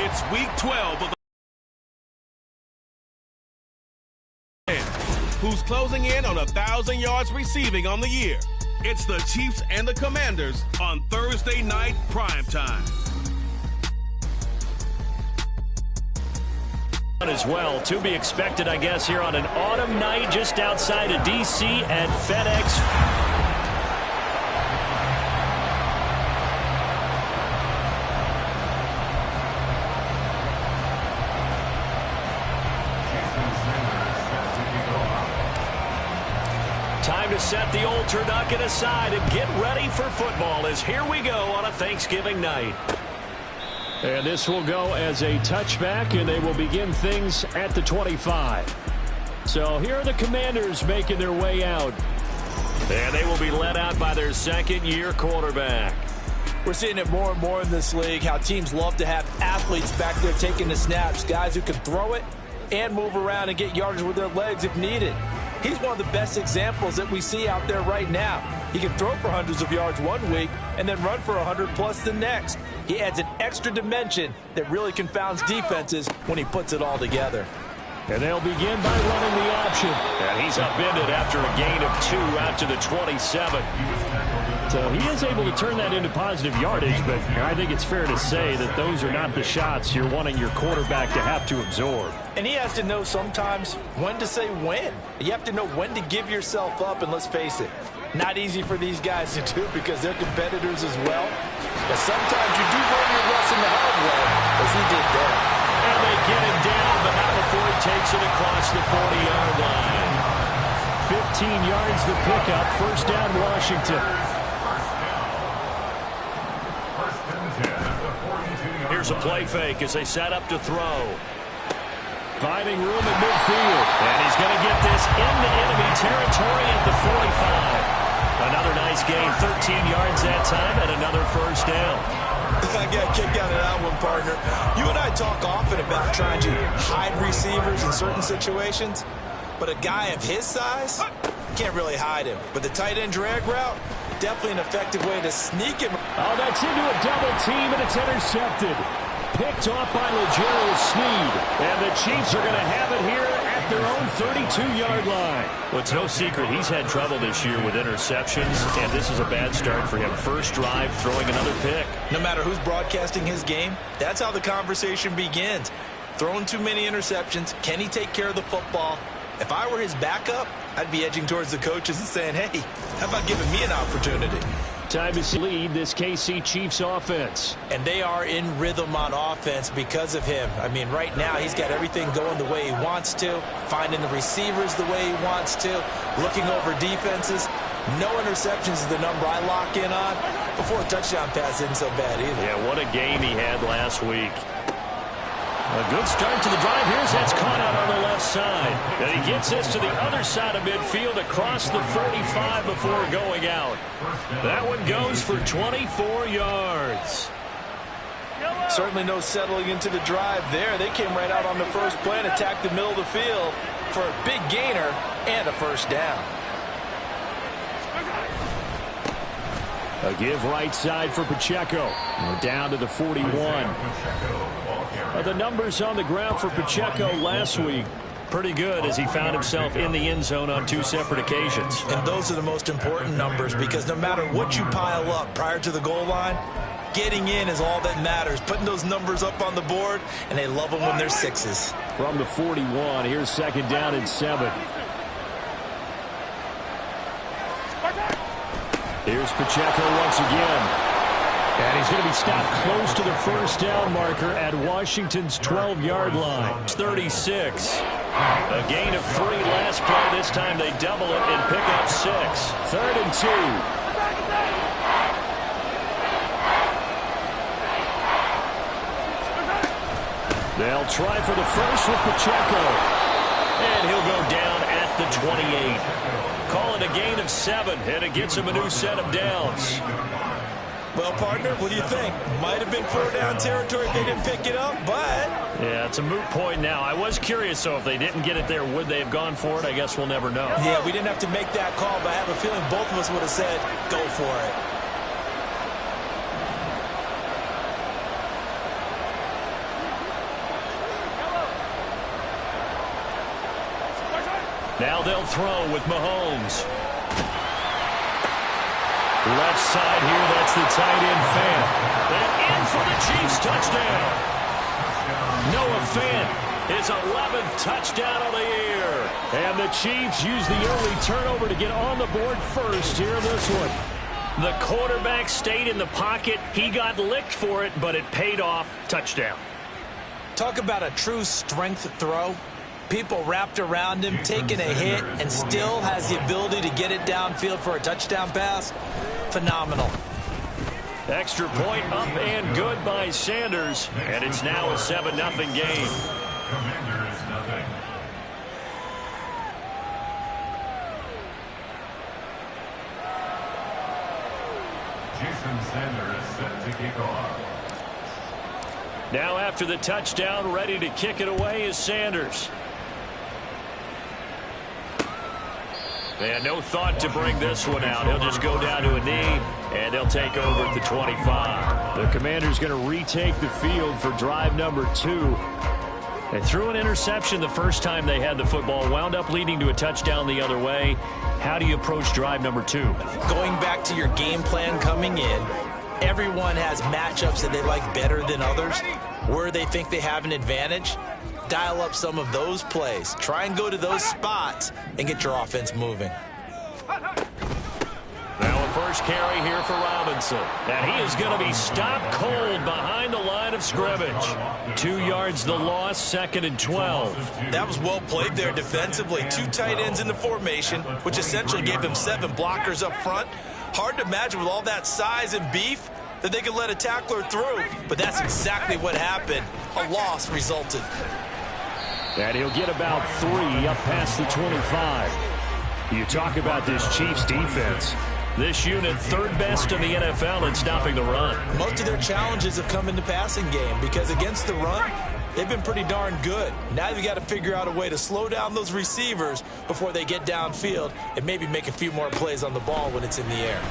It's week 12 of the who's closing in on 1,000 yards receiving on the year. It's the Chiefs and the Commanders on Thursday night primetime. As well, to be expected, I guess, here on an autumn night just outside of D.C. at FedEx. Time to set the old turducken aside and get ready for football as here we go on a Thanksgiving night. And this will go as a touchback, and they will begin things at the 25. So here are the Commanders making their way out. And they will be led out by their second-year quarterback. We're seeing it more and more in this league, how teams love to have athletes back there taking the snaps, guys who can throw it and move around and get yardage with their legs if needed. He's one of the best examples that we see out there right now. He can throw for hundreds of yards one week and then run for 100+ the next. He adds an extra dimension that really confounds defenses when he puts it all together. And they'll begin by running the option. And he's upended after a gain of 2 out to the 27. So he is able to turn that into positive yardage, but I think it's fair to say that those are not the shots you're wanting your quarterback to have to absorb. And he has to know sometimes when to say when. You have to know when to give yourself up, and let's face it, not easy for these guys to do because they're competitors as well. But sometimes you do learn your lesson the hard way, as he did there. And they get him down, but not before he takes it across the 40-yard line. 15 yards the pickup, first down Washington. Here's a play fake as they set up to throw. Finding room at midfield. And he's going to get this into enemy territory at the 45. Another nice gain, 13 yards that time, and another first down. I got kicked out of that one, partner. You and I talk often about trying to hide receivers in certain situations, but a guy of his size can't really hide him. But the tight end drag route, definitely an effective way to sneak him. Oh, that's into a double team, and it's intercepted. Picked off by L'Jarius Sneed. And the Chiefs are going to have it here at their own 32-yard line. Well, it's no secret he's had trouble this year with interceptions, and this is a bad start for him. First drive, throwing another pick. No matter who's broadcasting his game, that's how the conversation begins. Throwing too many interceptions. Can he take care of the football? If I were his backup, I'd be edging towards the coaches and saying, hey, how about giving me an opportunity? Time to lead this KC Chiefs offense. And they are in rhythm on offense because of him. I mean, right now, he's got everything going the way he wants to, finding the receivers the way he wants to, looking over defenses. No interceptions is the number I lock in on. Before a touchdown pass isn't so bad either. Yeah, what a game he had last week. A good start to the drive. Here's that's caught out on the left side. And he gets this to the other side of midfield across the 45 before going out. That one goes for 24 yards. Certainly no settling into the drive there. They came right out on the first play and attacked the middle of the field for a big gainer and a first down. A give right side for Pacheco. We're down to the 41. The numbers on the ground for Pacheco last week, pretty good as he found himself in the end zone on 2 separate occasions. And those are the most important numbers because no matter what you pile up prior to the goal line, getting in is all that matters. Putting those numbers up on the board, and they love them when they're 6s. From the 41, here's second down and 7. Here's Pacheco once again. And he's going to be stopped close to the first down marker at Washington's 12-yard line. It's 36. A gain of 3 last play. This time they double it and pick up 6. 3rd and 2. They'll try for the first with Pacheco. And he'll go down at the 28. Call it a gain of 7, and it gets him a new set of downs. Well, partner, what do you think? Might have been 4-down territory if they didn't pick it up, but... Yeah, it's a moot point now. I was curious, so if they didn't get it there, would they have gone for it? I guess we'll never know. Yeah, we didn't have to make that call, but I have a feeling both of us would have said, go for it. Now they'll throw with Mahomes. Left side here, that's the tight end Fant. And in for the Chiefs touchdown. Noah Fant, his 11th touchdown of the year. And the Chiefs use the early turnover to get on the board first here in this one. The quarterback stayed in the pocket. He got licked for it, but it paid off. Touchdown. Talk about a true strength throw. People wrapped around him, taking a hit, and still has the ability to get it downfield for a touchdown pass. Phenomenal. Extra point up and good by Sanders. And it's now a 7-0 game. Commanders nothing. Jason Sanders set to kick off. Now after the touchdown, ready to kick it away is Sanders. And no thought to bring this one out. He'll just go down to a knee, and they'll take over at the 25. The Commanders going to retake the field for drive number 2. And threw an interception the first time they had the football, wound up leading to a touchdown the other way. How do you approach drive number 2? Going back to your game plan coming in, everyone has matchups that they like better than others, where they think they have an advantage. Dial up some of those plays. Try and go to those spots and get your offense moving. Now a first carry here for Robinson. And he is going to be stopped cold behind the line of scrimmage. 2 yards the loss, 2nd and 12. That was well played there defensively. 2 tight ends in the formation, which essentially gave them 7 blockers up front. Hard to imagine with all that size and beef that they could let a tackler through. But that's exactly what happened. A loss resulted. And he'll get about 3 up past the 25. You talk about this Chiefs defense. This unit, 3rd best in the NFL in stopping the run. Most of their challenges have come in the passing game because against the run, they've been pretty darn good. Now you've got to figure out a way to slow down those receivers before they get downfield and maybe make a few more plays on the ball when it's in the air.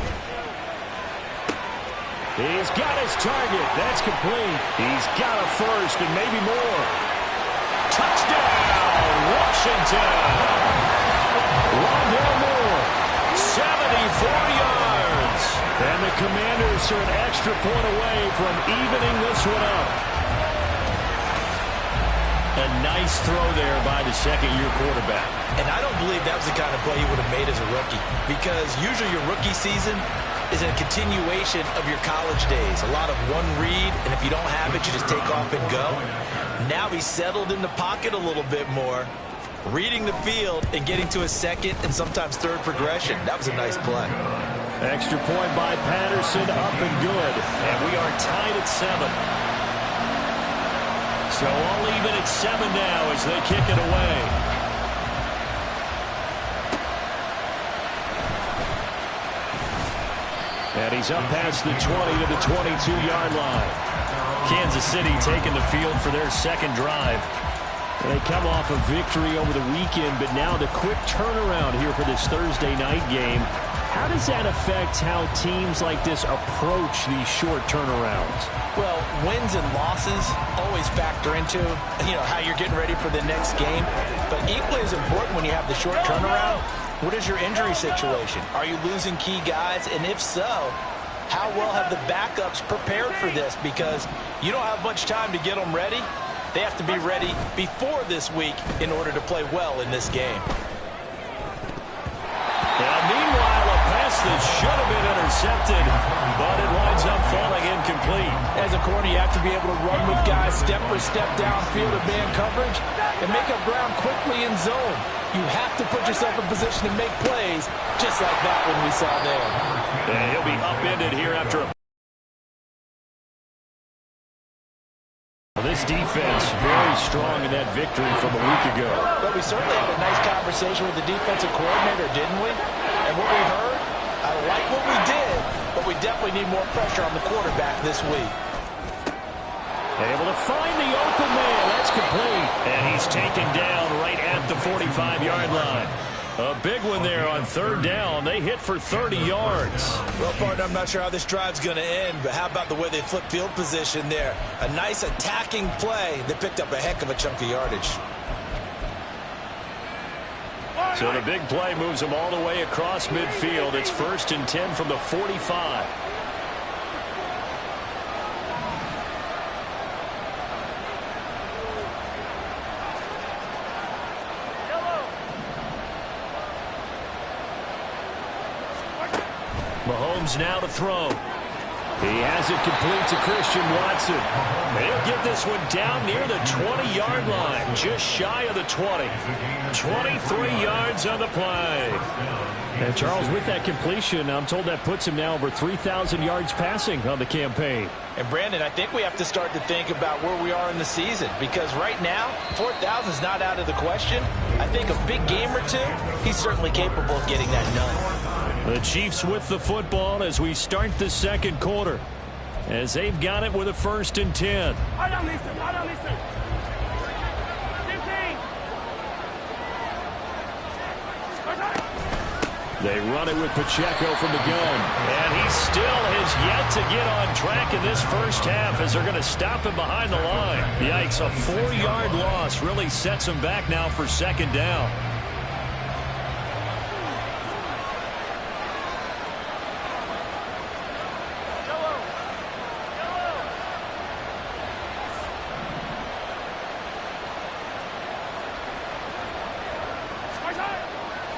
He's got his target. That's complete. He's got a first and maybe more. Touchdown, Washington. Rondell Moore, 74 yards. And the Commanders are an extra point away from evening this one up. A nice throw there by the second-year quarterback. And I don't believe that was the kind of play he would have made as a rookie, because usually your rookie season is a continuation of your college days. A lot of one read, and if you don't have it, you just take off and go. Now he's settled in the pocket a little bit more, reading the field and getting to a second and sometimes third progression. That was a nice play. Extra point by Patterson, up and good. And we are tied at 7. So all even at 7 now as they kick it away. And he's up past the 20 to the 22-yard line. Kansas City taking the field for their second drive. They come off a victory over the weekend, but now the quick turnaround here for this Thursday night game. How does that affect how teams like this approach these short turnarounds? Well, wins and losses always factor into, how you're getting ready for the next game. But equally as important when you have the short turnaround, what is your injury situation? Are you losing key guys? And if so, how well have the backups prepared for this? Because you don't have much time to get them ready. They have to be ready before this week in order to play well in this game. And meanwhile, a pass that should have been intercepted, but it winds up falling incomplete. As a corner, you have to be able to run with guys step for step downfield in man coverage and make up ground quickly in zone. You have to put yourself in position to make plays, just like that one we saw there. And he'll be upended here after a... This defense very strong in that victory from a week ago. But we certainly had a nice conversation with the defensive coordinator, didn't we? And what we heard, I like what we did, but we definitely need more pressure on the quarterback this week. Able to find the open man. That's complete. And he's taken down right at the 45-yard line. A big one there on 3rd down. They hit for 30 yards. Well, partner, I'm not sure how this drive's going to end, but how about the way they flipped field position there? A nice attacking play that picked up a heck of a chunk of yardage. So the big play moves them all the way across midfield. It's 1st and 10 from the 45. Mahomes now to throw. He has it complete to Christian Watson. He'll get this one down near the 20-yard line, just shy of the 20. 23 yards on the play. And Charles, with that completion, I'm told that puts him now over 3,000 yards passing on the campaign. And Brandon, I think we have to start to think about where we are in the season, because right now, 4,000 is not out of the question. I think a big game or two, he's certainly capable of getting that done. The Chiefs with the football as we start the second quarter, as they've got it with a 1st and 10. They run it with Pacheco from the gun. And he still has yet to get on track in this first half as they're going to stop him behind the line. Yikes, a 4-yard loss really sets him back now for 2nd down.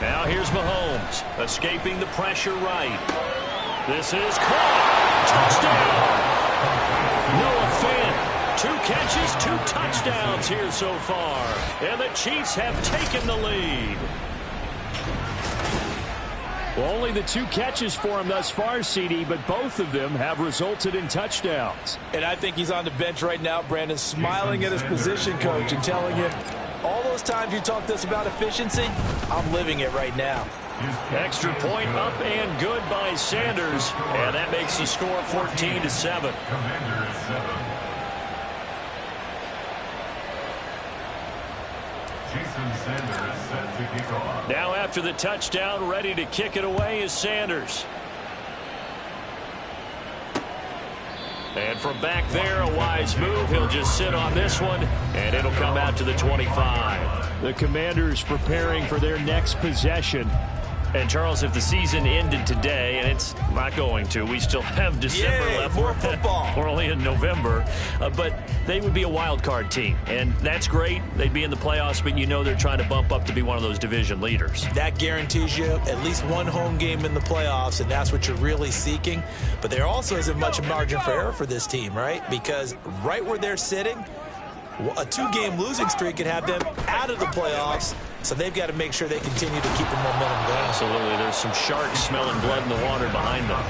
Now here's Mahomes, escaping the pressure right. This is caught. Touchdown. Noah Fant, 2 catches, 2 touchdowns here so far. And the Chiefs have taken the lead. Well, only the 2 catches for him thus far, CD, but both of them have resulted in touchdowns. And I think he's on the bench right now, Brandon, smiling at his position coach and telling him, all those times you talk to us about efficiency, I'm living it right now. Extra point up and good by Sanders. And that makes the score 14-7. Now after the touchdown, ready to kick it away is Sanders. And from back there, a wise move. He'll just sit on this one, and it'll come out to the 25. The Commanders preparing for their next possession. And, Charles, if the season ended today, and it's not going to, we still have December left. More football. We're only in November. But they would be a wild card team, and that's great. They'd be in the playoffs, but you know they're trying to bump up to be one of those division leaders. That guarantees you at least one home game in the playoffs, and that's what you're really seeking. But there also isn't much margin for error for this team, right? Because right where they're sitting, a 2-game losing streak could have them out of the playoffs. So they've got to make sure they continue to keep the momentum going. Absolutely. There's some sharks smelling blood in the water behind them.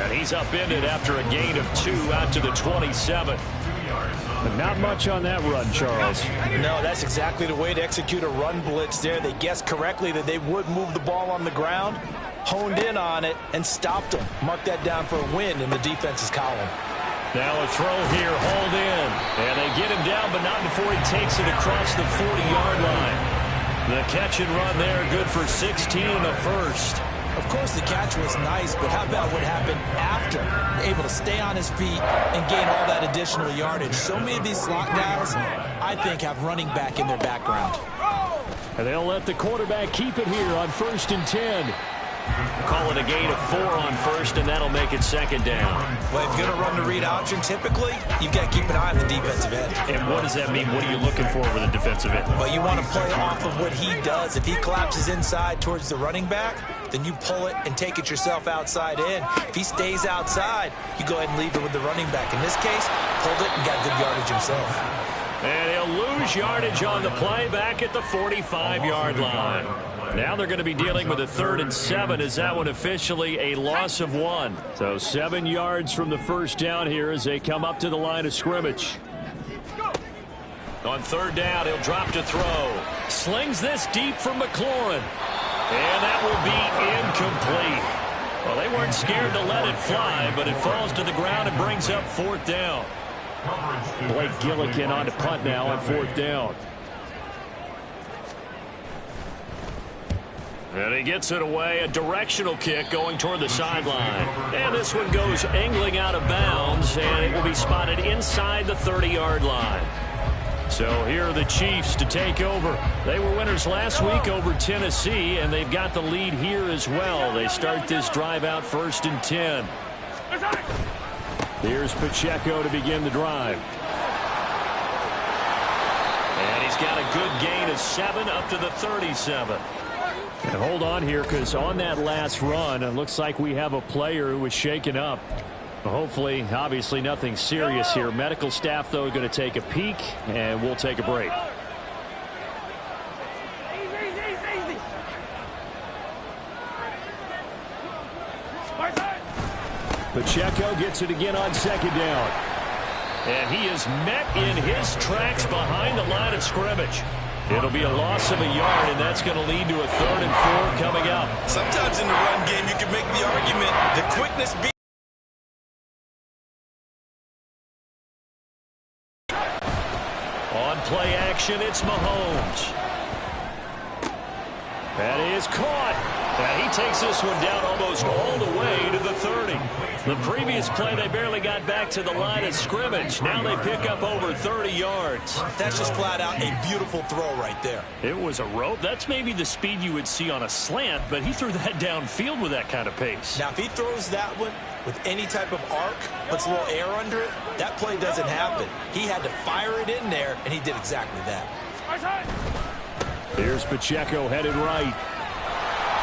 And he's upended after a gain of 2 out to the 27. But not much on that run, Charles. No, that's exactly the way to execute a run blitz there. They guessed correctly that they would move the ball on the ground, honed in on it, and stopped them. Mark that down for a win in the defense's column. Now a throw here, hauled in. And they get him down, but not before he takes it across the 40-yard line. The catch and run there, good for 16 the first. Of course, the catch was nice, but how about what happened after? Able to stay on his feet and gain all that additional yardage. So many of these slot guys, I think, have running back in their background. And they'll let the quarterback keep it here on 1st and 10. Call it a gain of 4 on first, and that'll make it 2nd down. Well, if you're going to run the read option, typically, you've got to keep an eye on the defensive end. And what does that mean? What are you looking for with a defensive end? Well, you want to play off of what he does. If he collapses inside towards the running back, then you pull it and take it yourself outside in. If he stays outside, you go ahead and leave it with the running back. In this case, pulled it and got good yardage himself. And he'll lose yardage on the play back at the 45-yard line. Now they're going to be dealing with a 3rd and 7 as that one officially a loss of 1. So 7 yards from the first down here as they come up to the line of scrimmage. On 3rd down, he'll drop to throw. Slings this deep for McLaurin. And that will be incomplete. Well, they weren't scared to let it fly, but it falls to the ground and brings up 4th down. Blake Gillikin on to punt now on 4th down. And he gets it away, a directional kick going toward the sideline. And this one goes angling out of bounds, and it will be spotted inside the 30-yard line. So here are the Chiefs to take over. They were winners last week over Tennessee, and they've got the lead here as well. They start this drive out 1st and 10. Here's Pacheco to begin the drive. And he's got a good gain of 7 up to the 37. And hold on here, because on that last run, it looks like we have a player who was shaken up. Hopefully, obviously nothing serious here. Medical staff, though, going to take a peek, and we'll take a break. Pacheco gets it again on 2nd down. And he is met in his tracks behind the line of scrimmage. It'll be a loss of a yard, and that's going to lead to a 3rd and 4 coming up. Sometimes in the run game, you can make the argument the quickness beats. On play action, it's Mahomes. That is caught. And he takes this one down almost all the way to the 30. The previous play, they barely got back to the line of scrimmage. Now they pick up over 30 yards. That's just flat out a beautiful throw right there. It was a rope. That's maybe the speed you would see on a slant, but he threw that downfield with that kind of pace. Now, if he throws that one with any type of arc, puts a little air under it, that play doesn't happen. He had to fire it in there, and he did exactly that. Here's Pacheco headed right.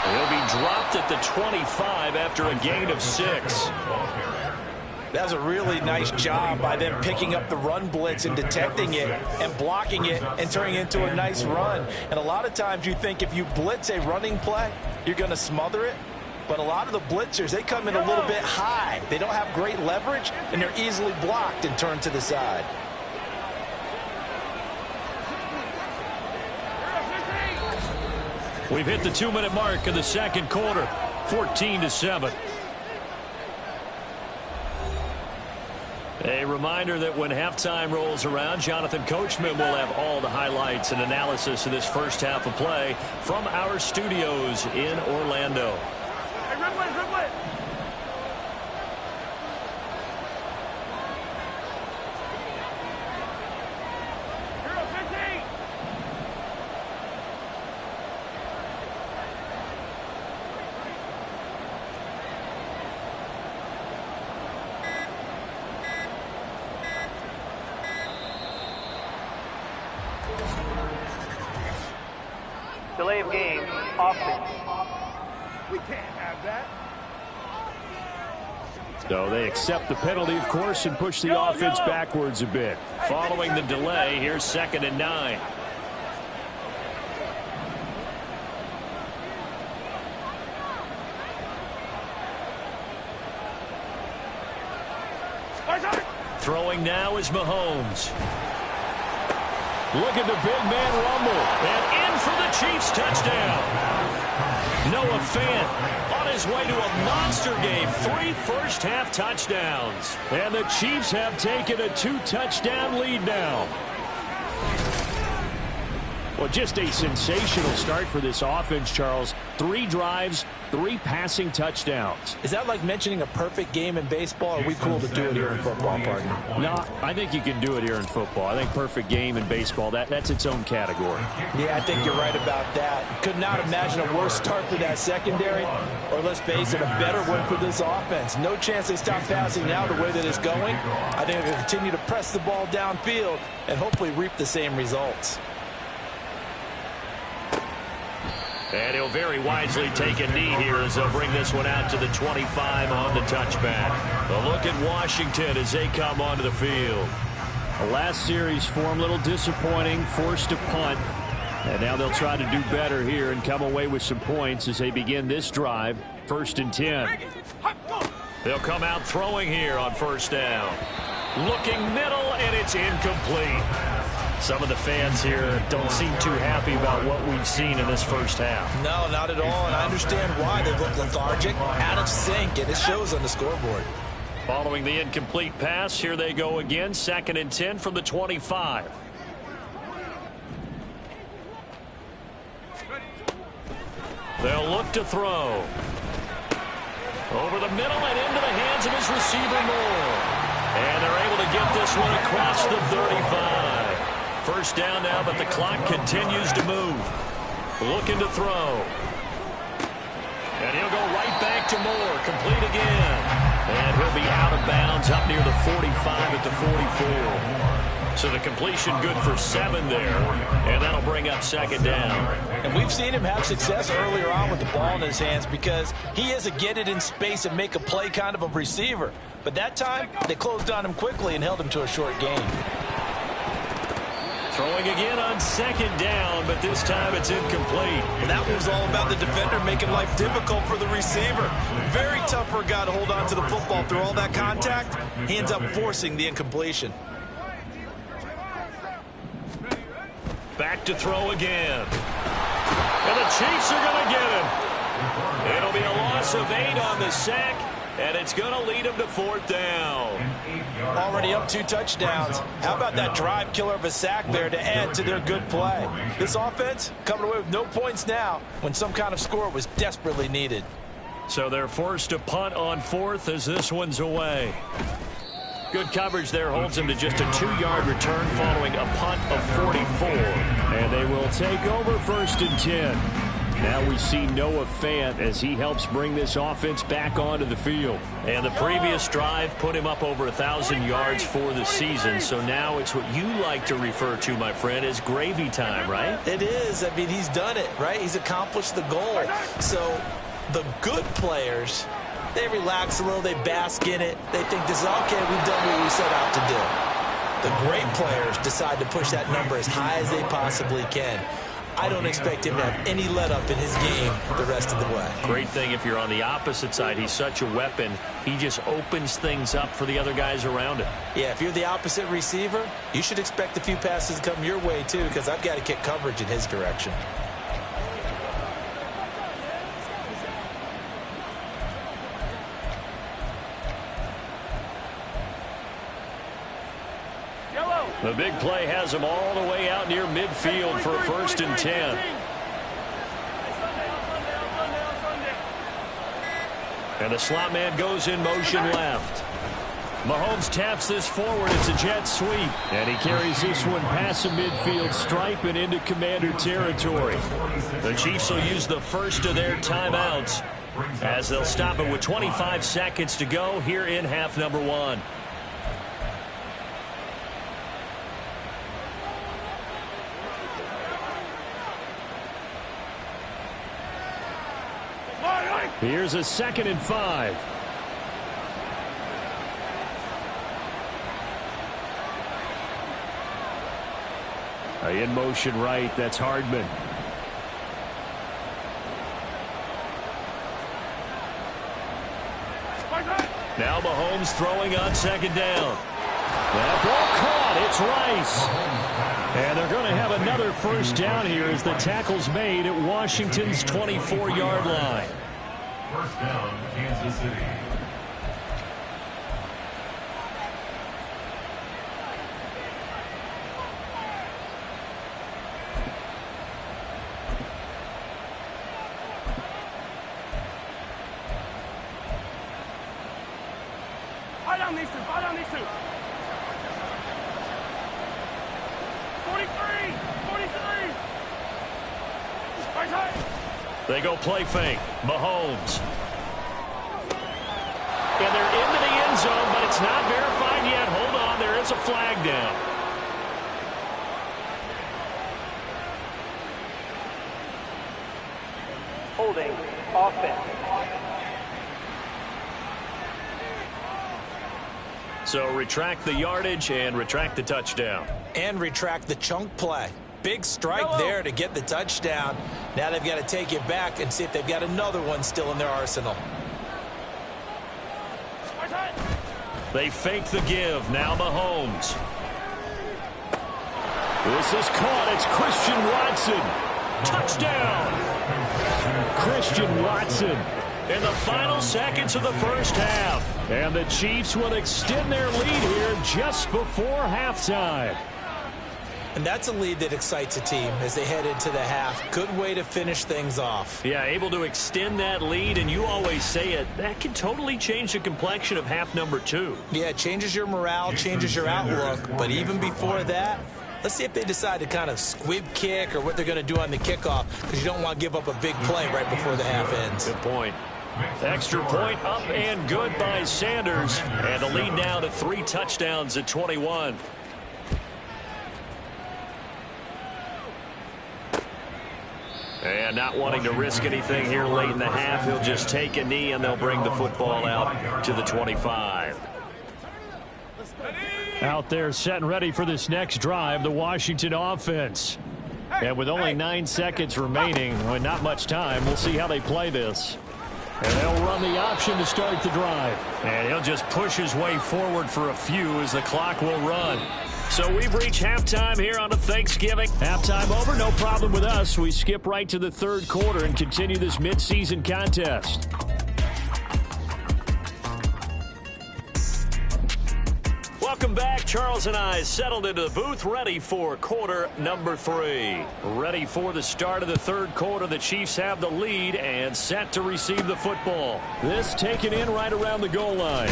He'll be dropped at the 25 after a gain of 6. That was a really nice job by them picking up the run blitz and detecting it and blocking it and turning it into a nice run. And a lot of times you think if you blitz a running play, you're going to smother it. But a lot of the blitzers, they come in a little bit high. They don't have great leverage, and they're easily blocked and turned to the side. We've hit the 2-minute mark of the 2nd quarter, 14-7. A reminder that when halftime rolls around, Jonathan Coachman will have all the highlights and analysis of this first half of play from our studios in Orlando. Delay of game, offense. We can't have that. So they accept the penalty, of course, and push the offense backwards a bit. Following the delay, here's 2nd and 9. Throwing now is Mahomes. Look at the big man rumble. And in for the Chiefs touchdown. Noah Fant on his way to a monster game. 3 first-half touchdowns. And the Chiefs have taken a 2-touchdown lead now. Well, just a sensational start for this offense, Charles. 3 drives, 3 passing touchdowns. Is that like mentioning a perfect game in baseball, or are we cool to do it here in football, partner? No, I think you can do it here in football. I think perfect game in baseball, that's its own category. Yeah, I think you're right about that. Could not imagine a worse start for that secondary, or let's face it, a better one for this offense. No chance they stop passing now the way that it's going. I think they'll continue to press the ball downfield and hopefully reap the same results. And he'll very wisely take a knee here as they'll bring this one out to the 25 on the touchback. A look at Washington as they come onto the field. The last series form a little disappointing, forced to punt. And now they'll try to do better here and come away with some points as they begin this drive. 1st and 10. They'll come out throwing here on 1st down. Looking middle, and it's incomplete. Some of the fans here don't seem too happy about what we've seen in this first half. No, not at all, and I understand why. They look lethargic, out of sync, and it shows on the scoreboard. Following the incomplete pass, here they go again, 2nd and 10 from the 25. They'll look to throw. Over the middle and into the hands of his receiver, Moore. And they're able to get this one across the 35. First down now, but the clock continues to move. Looking to throw. And he'll go right back to Moore. Complete again. And he'll be out of bounds up near the 45 at the 44. So the completion good for 7 there. And that'll bring up second down. And we've seen him have success earlier on with the ball in his hands because he is a get it in space and make a play kind of a receiver. But that time, they closed on him quickly and held him to a short gain. Throwing again on second down, but this time it's incomplete. Well, that was all about the defender making life difficult for the receiver. Very tough for a guy to hold on to the football through all that contact. He ends up forcing the incompletion. Back to throw again. And the Chiefs are going to get him. It'll be a loss of 8 on the sack, and it's going to lead him to 4th down. Already up 2 touchdowns. How about that drive killer of a sack there to add to their good play? This offense coming away with no points now when some kind of score was desperately needed. So they're forced to punt on 4th as this one's away. Good coverage there holds him to just a 2-yard return following a punt of 44. And they will take over 1st and 10. Now we see Noah Fant as he helps bring this offense back onto the field. And the previous drive put him up over 1,000 yards for the season. So now it's what you like to refer to, my friend, as gravy time, right? It is. I mean, he's done it, right? He's accomplished the goal. So the good players, they relax a little, they bask in it. They think this is okay, we've done what we set out to do. The great players decide to push that number as high as they possibly can. I don't expect him to have any let-up in his game the rest of the way. Great thing if you're on the opposite side. He's such a weapon. He just opens things up for the other guys around him. Yeah, if you're the opposite receiver, you should expect a few passes to come your way, too, because I've got to kick coverage in his direction. The big play has him all the way out near midfield for 1st and 10. And the slot man goes in motion left. Mahomes taps this forward. It's a jet sweep. And he carries this one past the midfield stripe and into Commander territory. The Chiefs will use the first of their timeouts as they'll stop it with 25 seconds to go here in half number 1. Here's a 2nd and 5. In motion right, that's Hardman. Now Mahomes throwing on 2nd down. That ball caught. It's Rice. And they're going to have another 1st down here as the tackle's made at Washington's 24-yard line. 1st down, Kansas City. Fight on these two. Fight on these two. 43. 43. Right side. They go play fake. Mahomes. And they're into the end zone, but it's not verified yet. Hold on, there is a flag down. Holding offense. So retract the yardage and retract the touchdown. And retract the chunk play. Big strike there to get the touchdown. Now they've got to take it back and see if they've got another one still in their arsenal. They fake the give. Now Mahomes. This is caught. It's Christian Watson. Touchdown. Christian Watson in the final seconds of the 1st half. And the Chiefs will extend their lead here just before halftime. And that's a lead that excites a team as they head into the half. Good way to finish things off. Yeah, able to extend that lead, and you always say it, that can totally change the complexion of half number 2. Yeah, it changes your morale, changes your outlook. But even before that, Let's see if they decide to kind of squib kick or what they're going to do on the kickoff, because you don't want to give up a big play right before the half ends. Good point. Extra point up and good by Sanders. And the lead now to 3 touchdowns at 21. And not wanting to risk anything here late in the half, he'll just take a knee and they'll bring the football out to the 25. Out there set and ready for this next drive, the Washington offense. And with only 9 seconds remaining, with not much time, we'll see how they play this. And they'll run the option to start the drive. And he'll just push his way forward for a few as the clock will run. So we've reached halftime here on a Thanksgiving. Halftime over, no problem with us. We skip right to the third quarter and continue this midseason contest. Welcome back. Charles and I settled into the booth, ready for quarter number 3. Ready for the start of the third quarter. The Chiefs have the lead and set to receive the football. This taken in right around the goal line.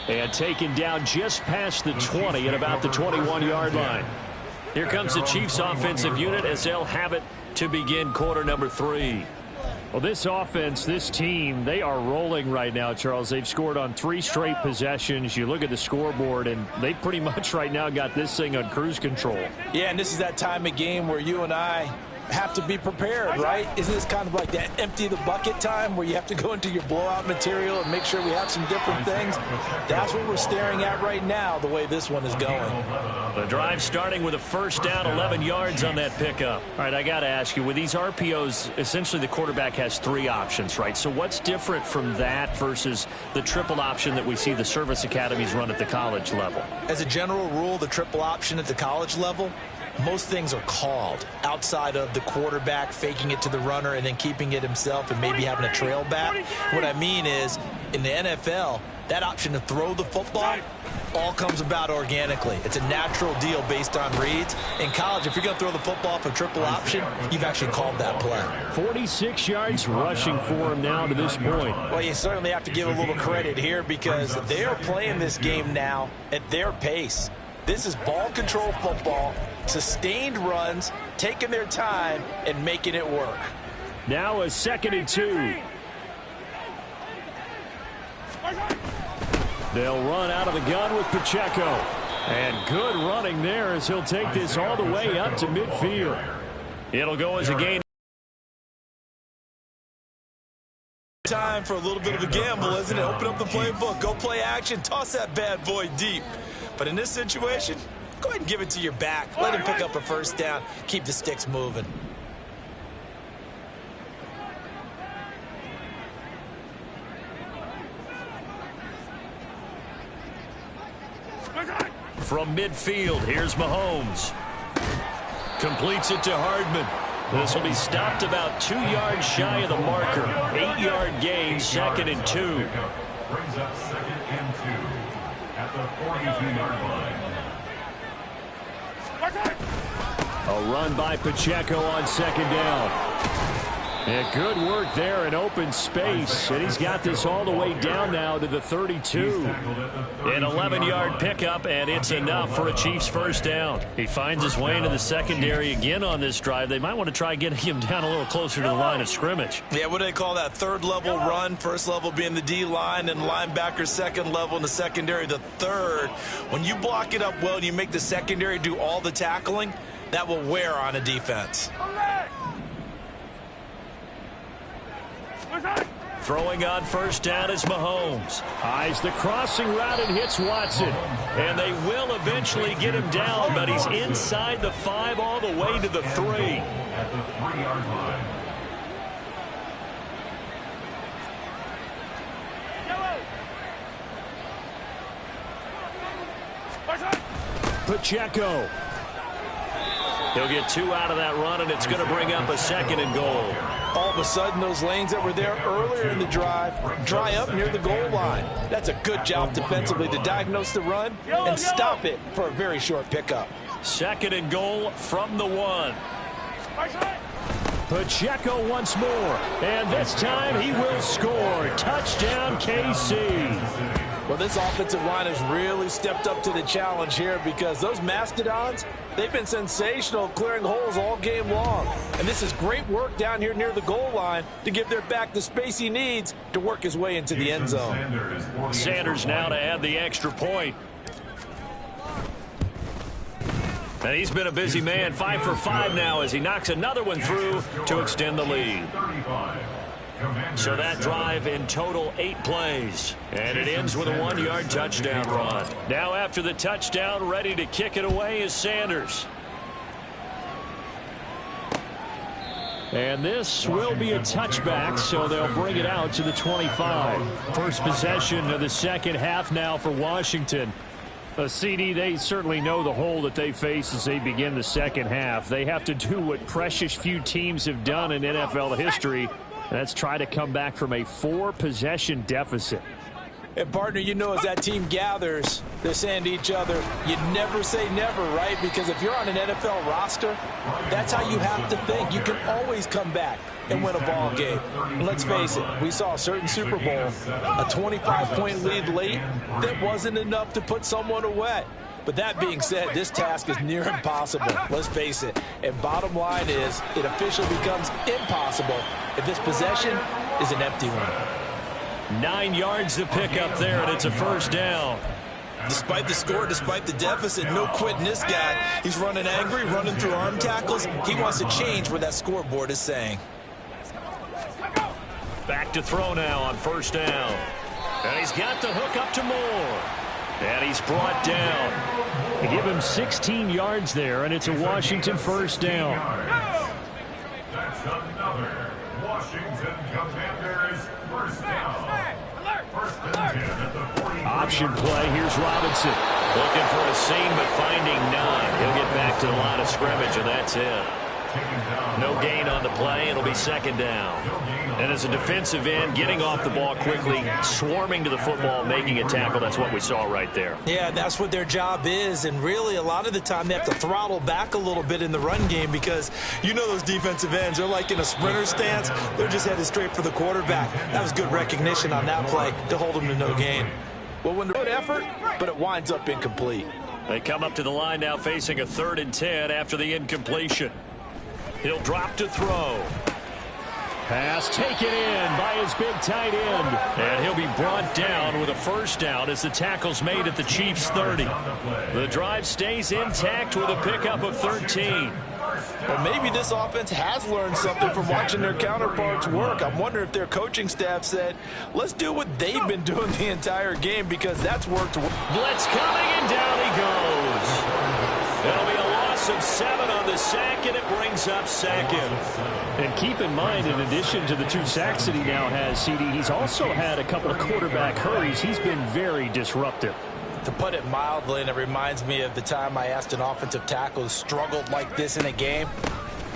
And taken down just past the 20 at about the 21-yard line. Here comes the Chiefs offensive unit as they'll have it to begin quarter number 3. Well, this offense, this team, they are rolling right now, Charles. They've scored on 3 straight possessions. You look at the scoreboard, and they pretty much right now got this thing on cruise control. Yeah, and this is that time of game where you and I have to be prepared, right? Isn't this kind of like that empty the bucket time where you have to go into your blowout material and make sure we have some different things? That's what we're staring at right now, the way this one is going. The drive starting with a first down, 11 yards on that pickup. All right, I got to ask you, with these RPOs, essentially the quarterback has 3 options, right? So what's different from that versus the triple option that we see the service academies run at the college level? As a general rule, the triple option at the college level, most things are called outside of the quarterback faking it to the runner and then keeping it himself and maybe having a trail back. What I mean is, in the NFL, that option to throw the football all comes about organically. It's a natural deal based on reads. In college, if you're going to throw the football for triple option, you've actually called that play. 46 yards rushing for him now to this point. Well, you certainly have to give a little credit here because they are playing this game now at their pace. This is ball control football, sustained runs, taking their time, and making it work. Now a 2nd and 2. They'll run out of the gun with Pacheco. And good running there as he'll take this all the way up to midfield. It'll go as a gain. Time for a little bit of a gamble, isn't it? Open up the playbook, go play action, toss that bad boy deep. But in this situation, go ahead and give it to your back. Let him pick up a first down. Keep the sticks moving. From midfield, here's Mahomes. Completes it to Hardman. This will be stopped about 2 yards shy of the marker. 8-yard gain, 2nd and 2. Brings up 2nd and 2 at the 42-yard line. A run by Pacheco on 2nd down. And good work there in open space. And he's got this all the way down now to the 32. An 11-yard pickup, and it's enough for a Chiefs first down. He finds his way into the secondary again on this drive. They might want to try getting him down a little closer to the line of scrimmage. Yeah, what do they call that? 3rd level run. 1st level being the D-line, and linebacker 2nd level in the secondary the 3rd. When you block it up well and you make the secondary do all the tackling, that will wear on a defense. Throwing on first down is Mahomes. Eyes the crossing route and hits Watson. And they will eventually get him down, but he's inside the 5 all the way to the 3. At the 3-yard line. Pacheco. He'll get 2 out of that run, and it's going to bring up a 2nd and goal. All of a sudden, those lanes that were there earlier in the drive dry up near the goal line. That's a good job defensively to diagnose the run and stop it for a very short pickup. 2nd and goal from the 1. Pacheco once more, and this time he will score. Touchdown, KC. Well, this offensive line has really stepped up to the challenge here because those Mastodons, They've been sensational, clearing holes all game long. And this is great work down here near the goal line to give their back the space he needs to work his way into the end zone. Sanders now to add the extra point. And he's been a busy man, 5 for 5 now as he knocks another one through to extend the lead. So that drive in total 8 plays. And it ends with a 1-yard touchdown run. Now after the touchdown, ready to kick it away is Sanders. And this will be a touchback, so they'll bring it out to the 25. First possession of the second half now for Washington. CD, they certainly know the hole that they face as they begin the second half. They have to do what precious few teams have done in NFL history. That's try to come back from a 4-possession deficit. And, partner, you know as that team gathers, they're saying to each other, you never say never, right? Because if you're on an NFL roster, that's how you have to think. You can always come back and win a ball game. And let's face it, we saw a certain Super Bowl, a 25-point lead late that wasn't enough to put someone away. But that being said, this task is near impossible. Let's face it. And bottom line is, it officially becomes impossible if this possession is an empty one. 9 yards to pick up there, and it's a first down. Despite the score, despite the deficit, no quitting this guy. He's running angry, running through arm tackles. He wants to change where that scoreboard is saying. Back to throw now on first down. And he's got the hook up to Moore. And he's brought down. They give him 16 yards there, and it's a Washington first down. That's another Washington Commanders first down. First and 10 at the 40. Option play. Here's Robinson. Looking for a seam, but finding none. He'll get back to the line of scrimmage, and that's it. No gain on the play. It'll be second down. And as a defensive end, getting off the ball quickly, swarming to the football, making a tackle, that's what we saw right there. Yeah, that's what their job is. And really, a lot of the time, they have to throttle back a little bit in the run game because you know those defensive ends, they're like in a sprinter stance. They're just headed straight for the quarterback. That was good recognition on that play to hold them to no gain. Well, when good effort, but it winds up incomplete. They come up to the line now facing a 3rd and 10 after the incompletion. He'll drop to throw. Pass taken in by his big tight end. And he'll be brought down with a first down as the tackle's made at the Chiefs' 30. The drive stays intact with a pickup of 13. Well, maybe this offense has learned something from watching their counterparts work. I'm wondering if their coaching staff said, let's do what they've been doing the entire game because that's worked. Blitz coming, and down he goes. That'll be a loss of 7 on the sack, and it brings up second. And keep in mind, in addition to the 2 sacks that he now has, CD, he's also had a couple of quarterback hurries. He's been very disruptive. To put it mildly, and it reminds me of the time I asked an offensive tackle who struggled like this in a game.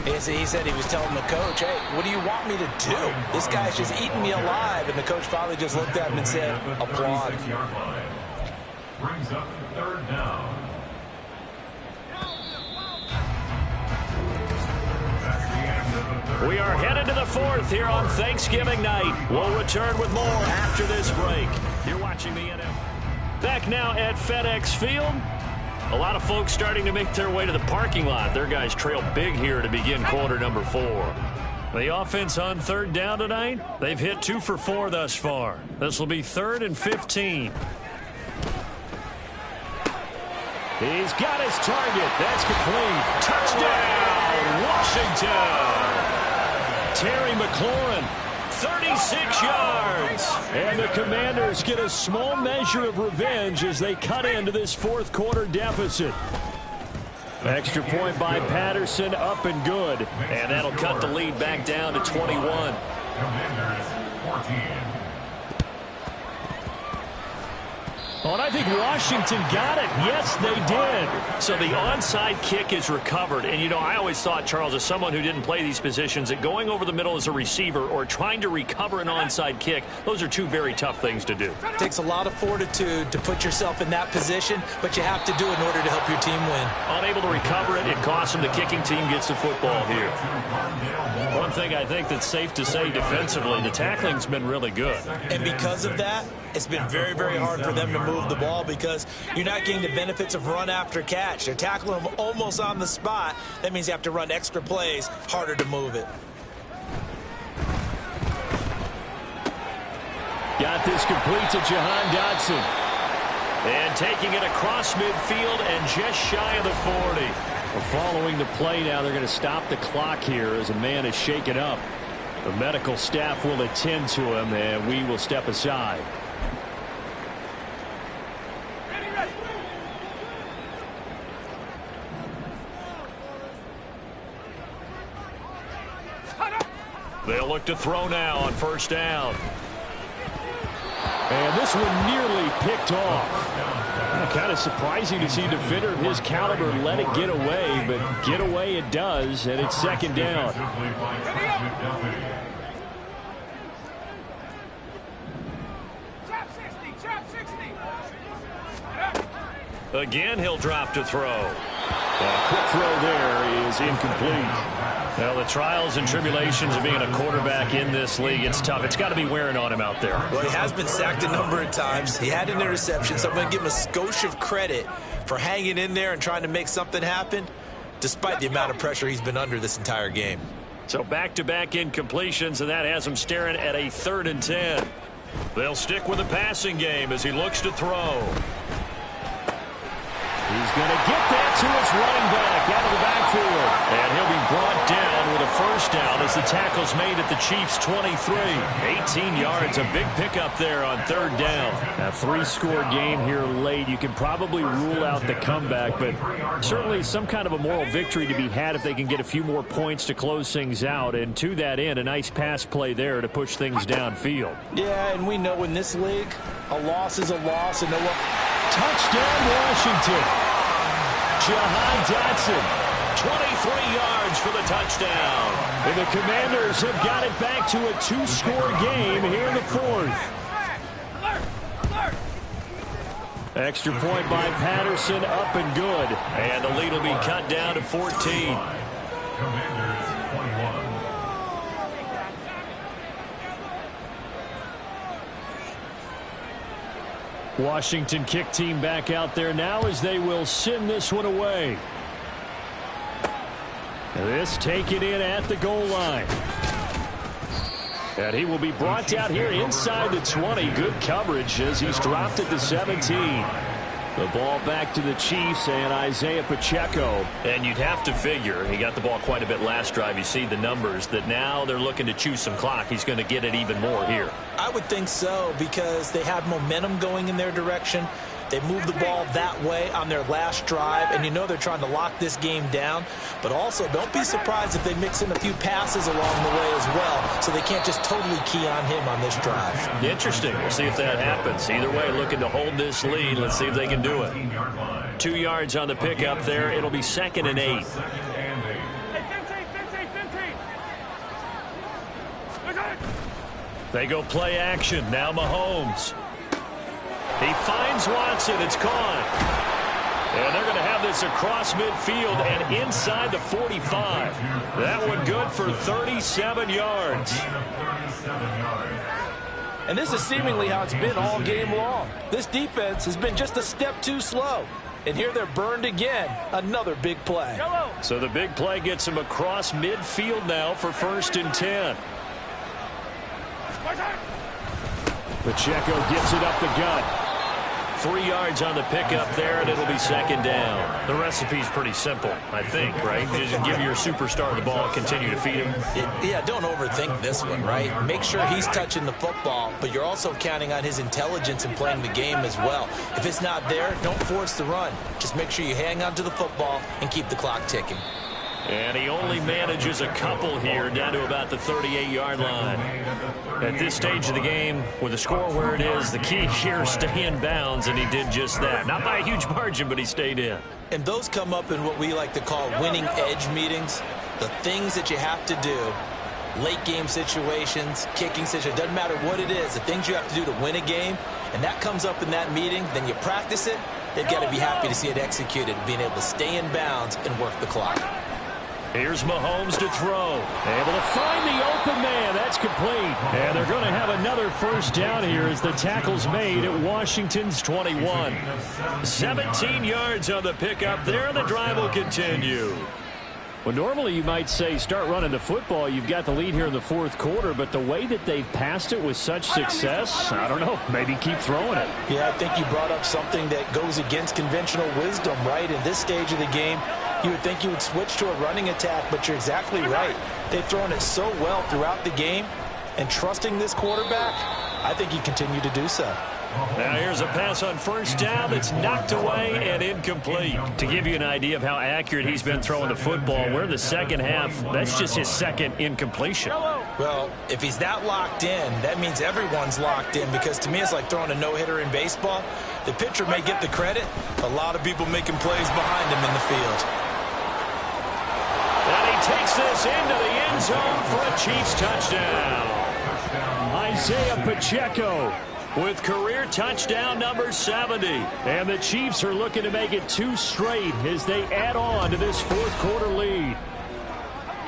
He said he was telling the coach, hey, what do you want me to do? This guy's just eating me alive. And the coach finally just looked at him and said, applaud. Brings up 3rd down. We are headed to the 4th here on Thanksgiving night. We'll return with more after this break. You're watching the NFL. Back now at FedEx Field. A lot of folks starting to make their way to the parking lot. Their guys trail big here to begin quarter number 4. The offense on 3rd down tonight, they've hit 2 for 4 thus far. This will be 3rd and 15. He's got his target. That's complete. Touchdown, Washington. Terry McLaurin, 36 yards. And the Commanders get a small measure of revenge as they cut into this 4th quarter deficit. Extra point by Patterson, up and good. And that'll cut the lead back down to 21. Commanders 14. Oh, and I think Washington got it. Yes, they did. So the onside kick is recovered. And, you know, I always thought, Charles, as someone who didn't play these positions, that going over the middle as a receiver or trying to recover an onside kick, those are 2 very tough things to do. It takes a lot of fortitude to put yourself in that position, but you have to do it in order to help your team win. Unable to recover it, it costs them. The kicking team gets the football here. One thing I think that's safe to say defensively, the tackling's been really good. And because of that, it's been very, very hard for them to move the ball because you're not getting the benefits of run after catch. They're tackling them almost on the spot. That means you have to run extra plays, harder to move it. Got this complete to Jahan Dotson. And taking it across midfield and just shy of the 40. Well, following the play now, they're going to stop the clock here as a man is shaken up. The medical staff will attend to him, and we will step aside. They'll look to throw now on first down. And this one nearly picked off. Kind of surprising to see a defender of his caliber let it get away, but get away it does, and it's second down. Again, he'll drop to throw. A quick throw there is incomplete. Well, the trials and tribulations of being a quarterback in this league, it's tough. It's got to be wearing on him out there. Well, he has been sacked a number of times. He had an interception, so I'm going to give him a skosh of credit for hanging in there and trying to make something happen, despite the amount of pressure he's been under this entire game. So back-to-back incompletions, and that has him staring at a 3rd and 10. They'll stick with the passing game as he looks to throw. He's going to get that to his running back out of the backfield. And he'll be brought down with a first down as the tackle's made at the Chiefs' 23. 18 yards, a big pickup there on 3rd down. A 3-score game here late. You can probably rule out the comeback, but certainly some kind of a moral victory to be had if they can get a few more points to close things out. And to that end, a nice pass play there to push things downfield. Yeah, and we know in this league, a loss is a loss. And touchdown, Washington. Jahan Dotson, 23 yards for the touchdown. And the Commanders have got it back to a 2-score game here in the 4th. Extra point by Patterson, up and good. And the lead will be cut down to 14. Commanders 21. Washington kick team back out there now as they will send this one away. This taken in at the goal line. And he will be brought down here inside the 20. Good coverage as he's dropped at the 17. The ball back to the Chiefs and Isaiah Pacheco. And you'd have to figure, he got the ball quite a bit last drive. You see the numbers, that now they're looking to chew some clock. He's going to get it even more here. I would think so because they have momentum going in their direction. They moved the ball that way on their last drive, and you know they're trying to lock this game down. But also, don't be surprised if they mix in a few passes along the way as well, so they can't just totally key on him on this drive. Interesting. We'll see if that happens. Either way, looking to hold this lead. Let's see if they can do it. 2 yards on the pickup there. It'll be 2nd and 8. They go play action. Now Mahomes. He finds Watson. It's caught. And they're going to have this across midfield and inside the 45. That one good for 37 yards. And this is seemingly how it's been all game long. This defense has been just a step too slow. And here they're burned again. Another big play. So the big play gets him across midfield now for 1st and 10. Pacheco gets it up the gut. 3 yards on the pickup there, and it'll be 2nd down. The recipe's pretty simple, I think, right? Just give your superstar the ball and continue to feed him. Yeah, don't overthink this one, right? Make sure he's touching the football, but you're also counting on his intelligence in playing the game as well. If it's not there, don't force the run. Just make sure you hang on to the football and keep the clock ticking. And he only manages a couple here down to about the 38-yard line. At this stage of the game, with the score where it is, the key here is stay in bounds, and he did just that. Not by a huge margin, but he stayed in. And those come up in what we like to call winning edge meetings. The things that you have to do, late game situations, kicking situations, doesn't matter what it is, the things you have to do to win a game, and that comes up in that meeting, then you practice it, they've got to be happy to see it executed, being able to stay in bounds and work the clock. Here's Mahomes to throw. Able to find the open man. That's complete. And they're going to have another first down here as the tackle's made at Washington's 21. 17 yards on the pickup there, and the drive will continue. Well, normally you might say start running the football. You've got the lead here in the fourth quarter, but the way that they've passed it with such success, I don't know, maybe keep throwing it. Yeah, I think you brought up something that goes against conventional wisdom, right? In this stage of the game, you would think you would switch to a running attack, but you're exactly right. They've thrown it so well throughout the game, and trusting this quarterback, I think you continue to do so. Now here's a pass on first down that's knocked away and incomplete. To give you an idea of how accurate he's been throwing the football, we're in the second half. That's just his second incompletion. Well, if he's that locked in, that means everyone's locked in, because to me it's like throwing a no-hitter in baseball. The pitcher may get the credit, a lot of people making plays behind him in the field. And he takes this into the end zone for a Chiefs touchdown. Isaiah Pacheco with career touchdown number 70. And the Chiefs are looking to make it 2 straight as they add on to this fourth quarter lead.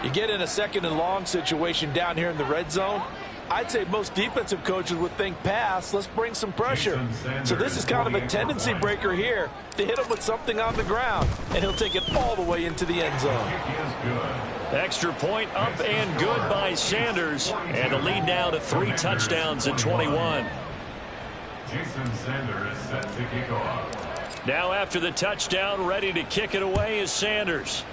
You get in a second and long situation down here in the red zone, I'd say most defensive coaches would think pass, let's bring some pressure. So this is kind of a tendency breaker here to hit him with something on the ground, and he'll take it all the way into the end zone. Extra point up and good by Sanders, and the lead now to 3 touchdowns at 21. Jason Sanders set to kick off. Now after the touchdown, ready to kick it away is Sanders.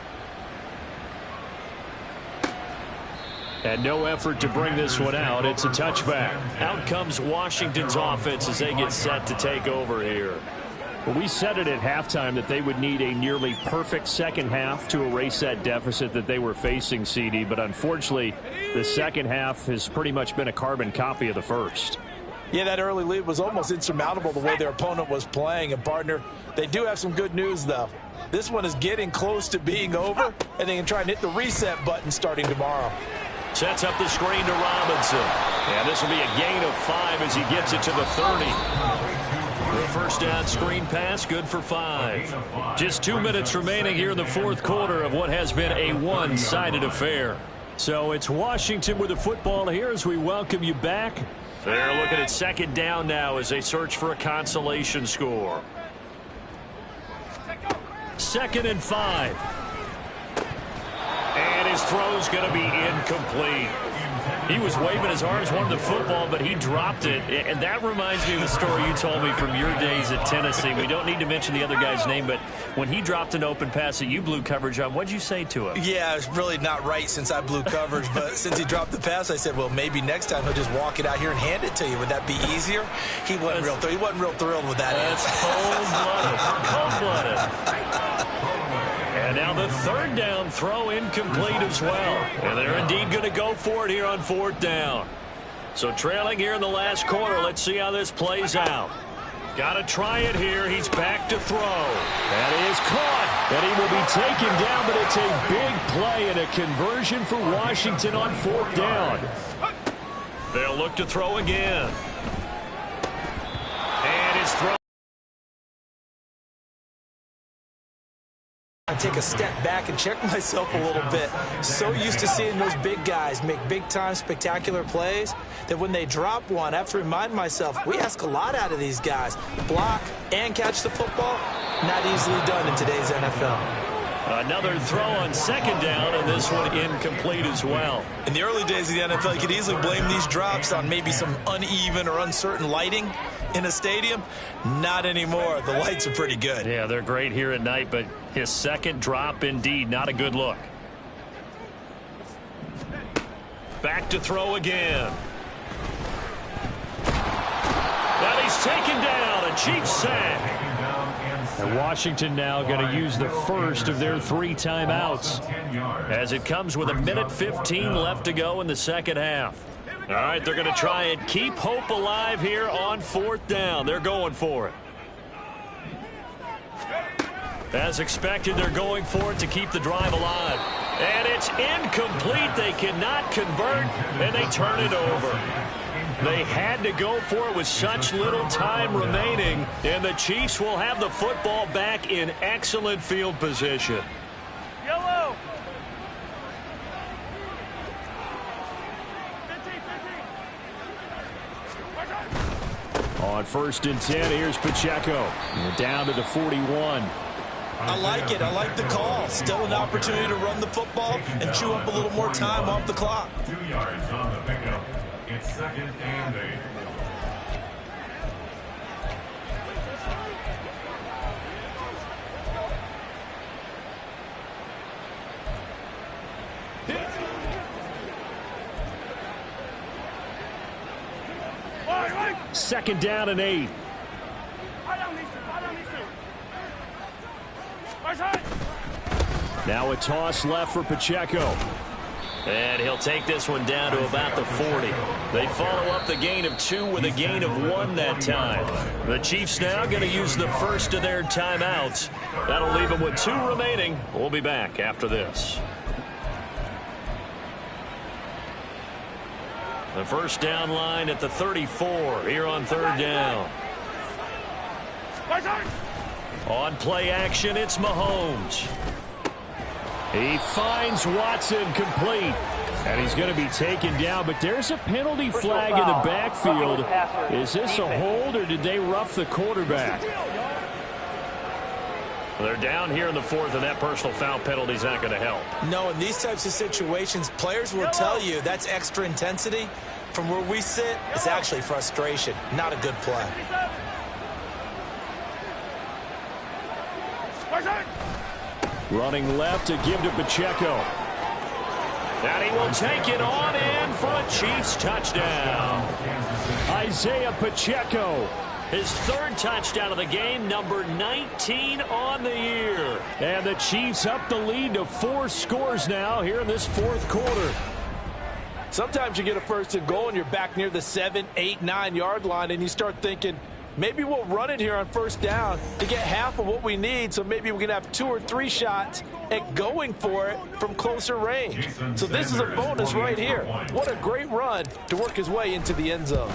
And no effort to bring this one out. It's a touchback. Out comes Washington's offense as they get set to take over here. Well, we said it at halftime that they would need a nearly perfect second half to erase that deficit that they were facing, CD. But unfortunately, the second half has pretty much been a carbon copy of the first. Yeah, that early lead was almost insurmountable the way their opponent was playing. And, partner, they do have some good news, though. This one is getting close to being over, and they can try and hit the reset button starting tomorrow. Sets up the screen to Robinson. And this will be a gain of 5 as he gets it to the 30. The first down screen pass, good for 5. Just 2 minutes remaining here in the fourth quarter of what has been a one-sided affair. So it's Washington with the football here as we welcome you back. They're looking at second down now as they search for a consolation score. 2nd and 5. And his throw's going to be incomplete. He was waving his arms, wanted the football, but he dropped it. And that reminds me of the story you told me from your days at Tennessee. We don't need to mention the other guy's name, but when he dropped an open pass that you blew coverage on, what'd you say to him? Yeah, it's really not right since I blew coverage, but since he dropped the pass, I said, well, maybe next time he'll just walk it out here and hand it to you. Would that be easier? He wasn't real thrilled with that. That's cold-blooded. Cold-blooded. And now the third down throw incomplete as well. And they're indeed going to go for it here on 4th down. So trailing here in the last quarter, let's see how this plays out. Got to try it here. He's back to throw. That is caught. And he will be taken down, but it's a big play and a conversion for Washington on 4th down. They'll look to throw again. And his throw. I take a step back and check myself a little bit. So used to seeing those big guys make big-time spectacular plays that when they drop one, I have to remind myself, we ask a lot out of these guys. Block and catch the football, not easily done in today's NFL. Another throw on 2nd down, and this one incomplete as well. In the early days of the NFL, you could easily blame these drops on maybe some uneven or uncertain lighting in a stadium. Not anymore. The lights are pretty good. Yeah, they're great here at night, but his second drop, indeed, not a good look. Back to throw again. And he's taken down. A Chiefs sack. And Washington now going to use the first of their 3 timeouts as it comes with 1:15 left to go in the second half. All right, they're going to try and keep hope alive here on 4th down. They're going for it. As expected, they're going for it to keep the drive alive. And it's incomplete. They cannot convert, and they turn it over. They had to go for it with such little time remaining, and the Chiefs will have the football back in excellent field position. Yellow. On 1st and 10, here's Pacheco. Down to the 41. I like it. I like the call. Still an opportunity to run the football and chew up a little more time off the clock. 2 yards on the pickup. It's 2nd and 8. Second down and 8. Now a toss left for Pacheco. And he'll take this one down to about the 40. They follow up the gain of 2 with a gain of 1 that time. The Chiefs now going to use the first of their timeouts. That'll leave them with 2 remaining. We'll be back after this. The first down line at the 34 here on 3rd down. On play action, it's Mahomes. He finds Watson complete. And he's going to be taken down, but there's a penalty flag in the backfield. Is this a hold, or did they rough the quarterback? They're down here in the 4th, and that personal foul penalty is not going to help. No, in these types of situations, players will tell you that's extra intensity. From where we sit, it's actually frustration. Not a good play. Running left to give to Pacheco. And he will take it on in for a Chiefs touchdown. Isaiah Pacheco. His 3rd touchdown of the game, number 19 on the year. And the Chiefs up the lead to 4 scores now here in this 4th quarter. Sometimes you get a 1st and goal and you're back near the 7, 8, 9 yard line and you start thinking, maybe we'll run it here on 1st down to get half of what we need, so maybe we can have 2 or 3 shots at going for it from closer range. So this is a bonus right here. What a great run to work his way into the end zone.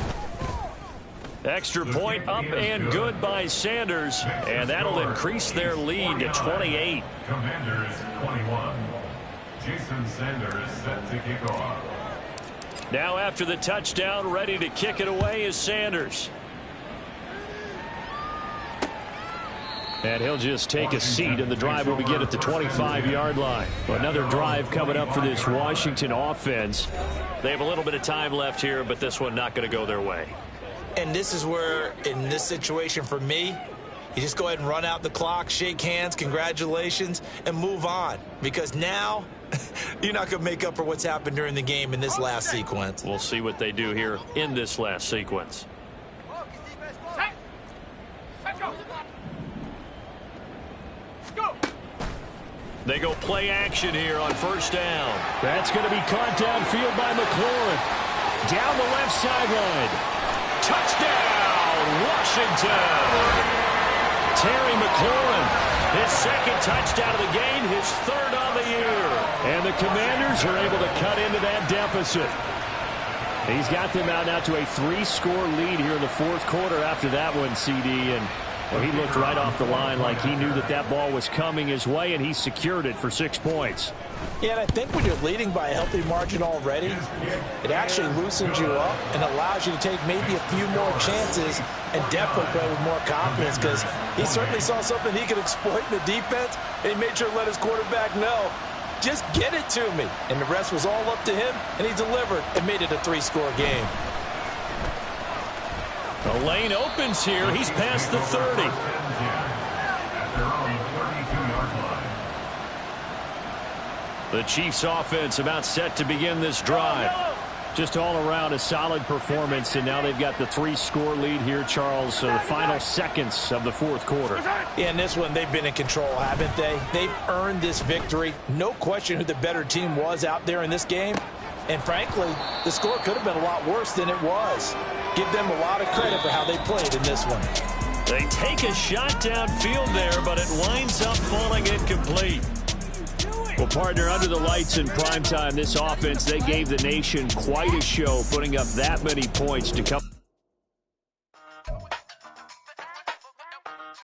Extra point up and good by Sanders, and that'll increase their lead to 28. Commanders 21. Jason Sanders set to kick off. Now after the touchdown, ready to kick it away is Sanders. And he'll just take a seat, and the drive will begin at the 25-yard line. Another drive coming up for this Washington offense. They have a little bit of time left here, but this one not going to go their way. And this is where, in this situation for me, you just go ahead and run out the clock, shake hands, congratulations, and move on. Because now, you're not going to make up for what's happened during the game in this last sequence. We'll see what they do here in this last sequence. They go play action here on 1st down. That's going to be caught downfield by McLaurin. Down the left sideline. Touchdown, Washington. Terry McLaurin. His 2nd touchdown of the game, his 3rd on the year. And the Commanders are able to cut into that deficit. He's got them out now to a 3-score lead here in the 4th quarter after that one, CD. And well, he looked right off the line like he knew that that ball was coming his way, and he secured it for 6 points. Yeah, and I think when you're leading by a healthy margin already, it actually loosens you up and allows you to take maybe a few more chances and definitely play with more confidence, because he certainly saw something he could exploit in the defense, and he made sure to let his quarterback know, just get it to me. And the rest was all up to him, and he delivered and made it a 3-score game. The lane opens here. He's past the 30. The Chiefs offense about set to begin this drive. Just all around a solid performance, and now they've got the 3-score lead here, Charles. So the final seconds of the 4th quarter. Yeah, in this one, they've been in control, haven't they? They've earned this victory. No question who the better team was out there in this game. And frankly, the score could have been a lot worse than it was. Give them a lot of credit for how they played in this one. They take a shot downfield there, but it winds up falling incomplete. Well, partner, under the lights in primetime, this offense, they gave the nation quite a show, putting up that many points to come.